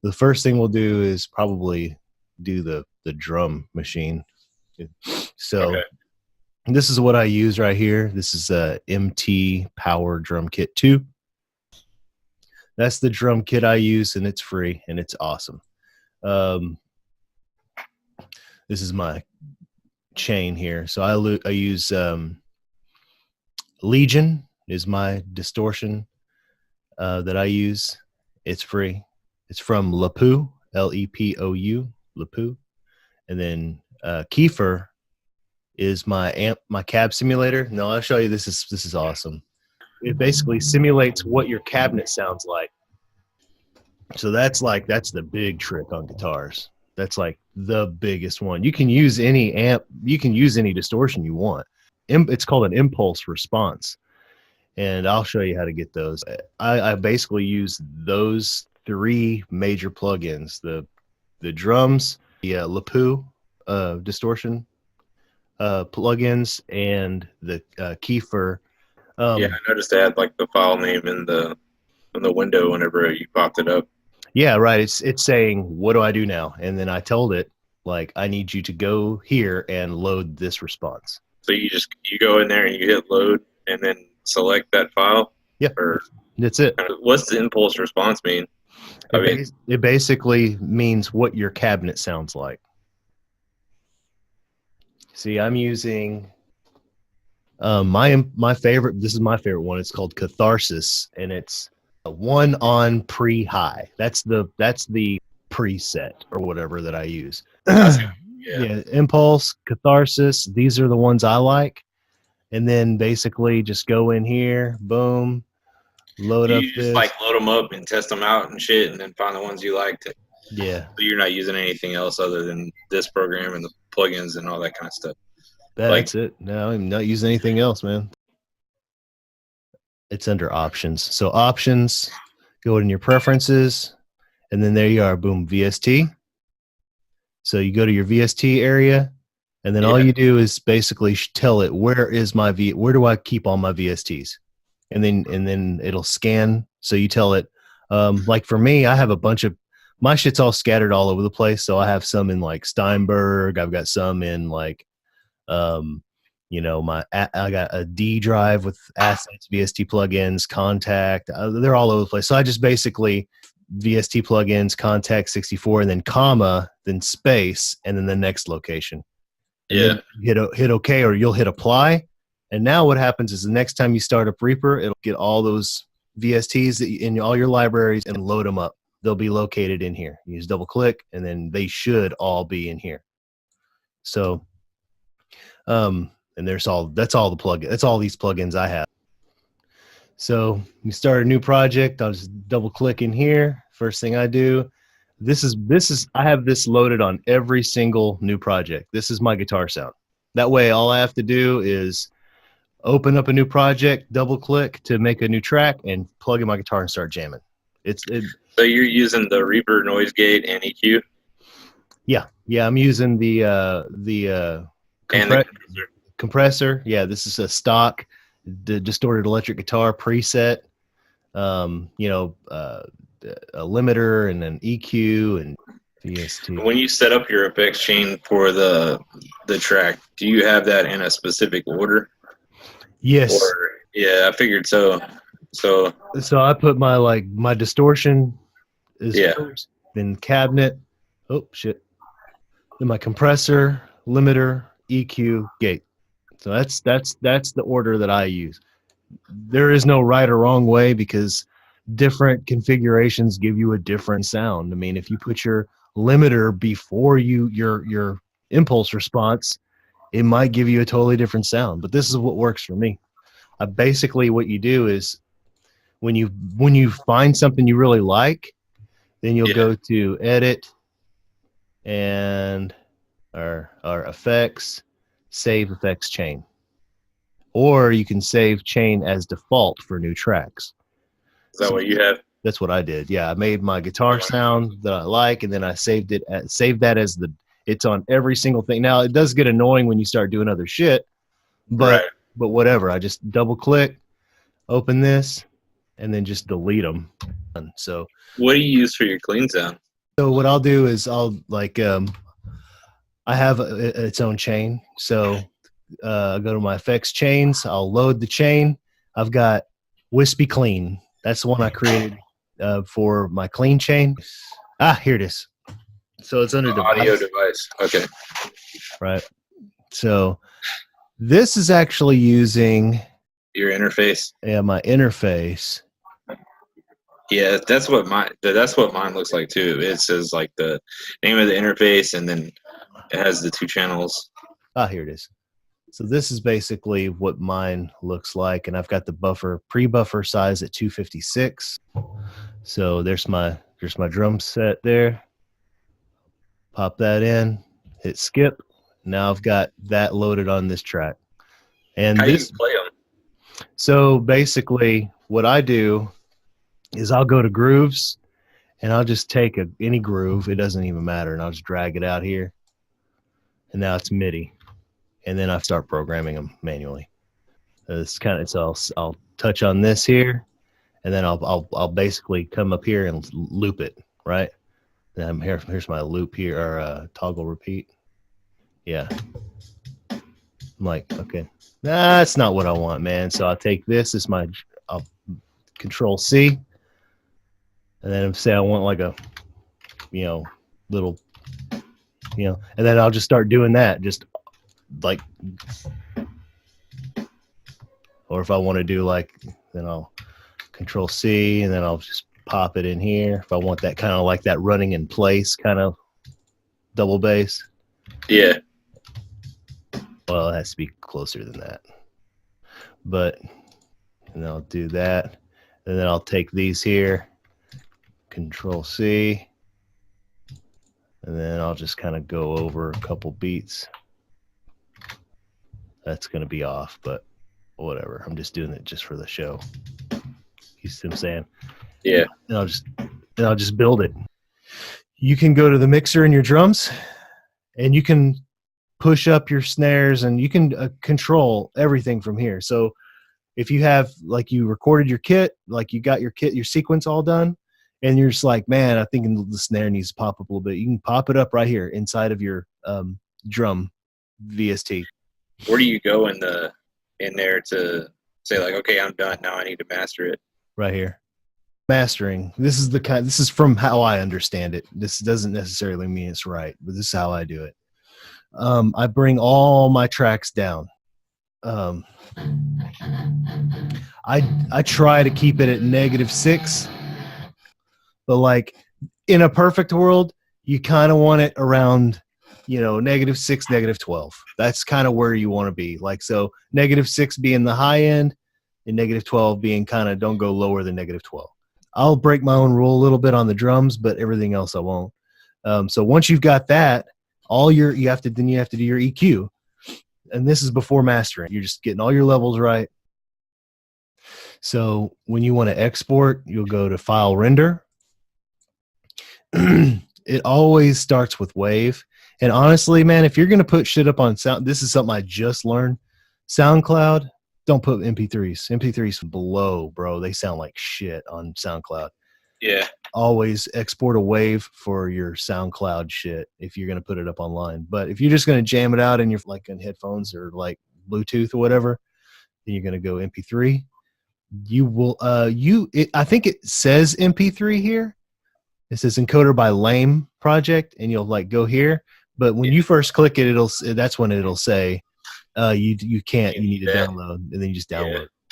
The first thing we'll do is probably do the drum machine. So Okay. this is what I use right here. This is a MT Power Drum Kit 2. That's the drum kit I use, and it's free, and it's awesome. This is my chain here. So I use Legion is my distortion that I use. It's free. It's from Lepou, Lepou, Lepou. And then Kiefer is my cab simulator. No, I'll show you. This is awesome. It basically simulates what your cabinet sounds like. So that's the big trick on guitars. That's like the biggest one. You can use any amp, you can use any distortion you want. It's called an impulse response. And I'll show you how to get those. I basically use those three major plugins: the drums, the Lepou distortion plugins, and the Kiefer. Yeah, I noticed they had like the file name in the window whenever you popped it up. Yeah, right. It's saying, what do I do now? And then I told it, like, I need you to go here and load this response. So you go in there and you hit load and then select that file. Yeah, or that's it. What's the impulse response mean? It basically means what your cabinet sounds like. See, I'm using my favorite. This is my favorite one. It's called Catharsis, and it's a 1 on pre-high. That's the preset or whatever that I use. Yeah, impulse, catharsis. These are the ones I like. And then basically just go in here, boom, load up. You just like load them up and test them out and shit, and then find the ones you like. Yeah. So you're not using anything else other than this program and the plugins and all that kind of stuff. That's it. No, I'm not using anything else, man. It's under options. So options, go in your preferences, and then there you are, boom, VST. So you go to your VST area, and then all you do is basically tell it, where do I keep all my VSTs? And then it'll scan. So you tell it, like for me, I have a bunch of, my shit's all scattered all over the place. So I have some in like Steinberg. I've got some in like, I got a D drive with assets, VST plugins, contact. They're all over the place. So I just basically VST plugins, contact 64, and then comma, then space, and then the next location. And hit OK, or you'll hit apply. And now what happens is the next time you start up Reaper, it'll get all those VSTs in all your libraries and load them up. They'll be located in here. You just double click, and then they should all be in here. So, and that's all the plugins. That's all these plugins I have. So you start a new project. I'll just double click in here. First thing I do, this is I have this loaded on every single new project. This is my guitar sound. That way, all I have to do is open up a new project, double click to make a new track, and plug in my guitar and start jamming. So you're using the Reaper noise gate and EQ? Yeah, I'm using the compressor. Yeah, this is a stock distorted electric guitar preset. A limiter and an EQ and VST. When you set up your effects chain for the track, do you have that in a specific order? Yes. I figured so. So I put my distortion is first, then cabinet. Oh shit. Then my compressor, limiter, EQ, gate. So that's the order that I use. There is no right or wrong way because different configurations give you a different sound. I mean, if you put your limiter before your impulse response, it might give you a totally different sound. But this is what works for me. Basically, what you do is when you find something you really like, then you'll go to edit and our effects, save effects chain, or you can save chain as default for new tracks. Is that what you have? That's what I did. Yeah, I made my guitar sound that I like, and then I saved that as it's on every single thing. Now it does get annoying when you start doing other shit, but whatever. I just double click, open this, and then just delete them. So What do you use for your clean sound? so what I'll do is I'll like I have its own chain. So I go to my effects chains. I'll load the chain. I've got Wispy Clean. That's the one I created for my clean chain. Here it is. So it's under Audio device. Okay. Right. So this is actually using Your interface. my interface. Yeah, that's what mine looks like too. It says like the name of the interface, and then it has the 2 channels. Here it is. So this is basically what mine looks like, and I've got the pre-buffer size at 256. So there's my drum set there. Pop that in, hit skip. Now I've got that loaded on this track. And How do you play them? So basically, what I do is I'll go to grooves, and I'll just take any groove. It doesn't even matter, and I'll just drag it out here. And now it's MIDI, and then I start programming them manually. I'll touch on this here, and then I'll basically come up here and loop it, right? Then here's my loop here, or toggle repeat. Yeah. I'm like, okay, that's not what I want, man. So I'll take this as I'll Control C, and then say I want like a, little, and then I'll just start doing that, just like, or if I want to do like, then I'll Control C, and then I'll just pop it in here. If I want that kind of like that running in place kind of double bass. Yeah. Well, it has to be closer than that. And I'll do that. And then I'll take these here, Control C, and then I'll just kind of go over a couple beats. That's going to be off, but whatever. I'm just doing it just for the show. You see what I'm saying? Yeah. And I'll just build it. You can go to the mixer in your drums, and you can push up your snares, and you can control everything from here. So if you have, like, you recorded your kit, like you got your sequence all done, and you're just like, man, I think the snare needs to pop up a little bit, you can pop it up right here inside of your drum VST. Where do you go in there to say like, okay, I'm done now, I need to master it? Right here. Mastering. This is from how I understand it. This doesn't necessarily mean it's right, but this is how I do it. I bring all my tracks down. I try to keep it at -6, but like in a perfect world, you kind of want it around, -6, -12. That's kind of where you want to be. Like, so -6 being the high end, and -12 being kind of don't go lower than -12. I'll break my own rule a little bit on the drums, but everything else I won't. So once you've got that, you have to do your EQ, and this is before mastering. You're just getting all your levels right. So when you want to export, you'll go to File, Render. It always starts with Wave. And honestly, man, if you're going to put shit up on sound, this is something I just learned. SoundCloud, don't put MP3s. MP3s below, bro. They sound like shit on SoundCloud. Yeah. Always export a wave for your SoundCloud shit if you're going to put it up online. But if you're just going to jam it out in your, like, in headphones or like Bluetooth or whatever, then you're going to go MP3. You will I think it says MP3 here. It says encoder by Lame project, and you'll like go here. But when you first click it, that's when it'll say you can't. You need to download, and then you just download.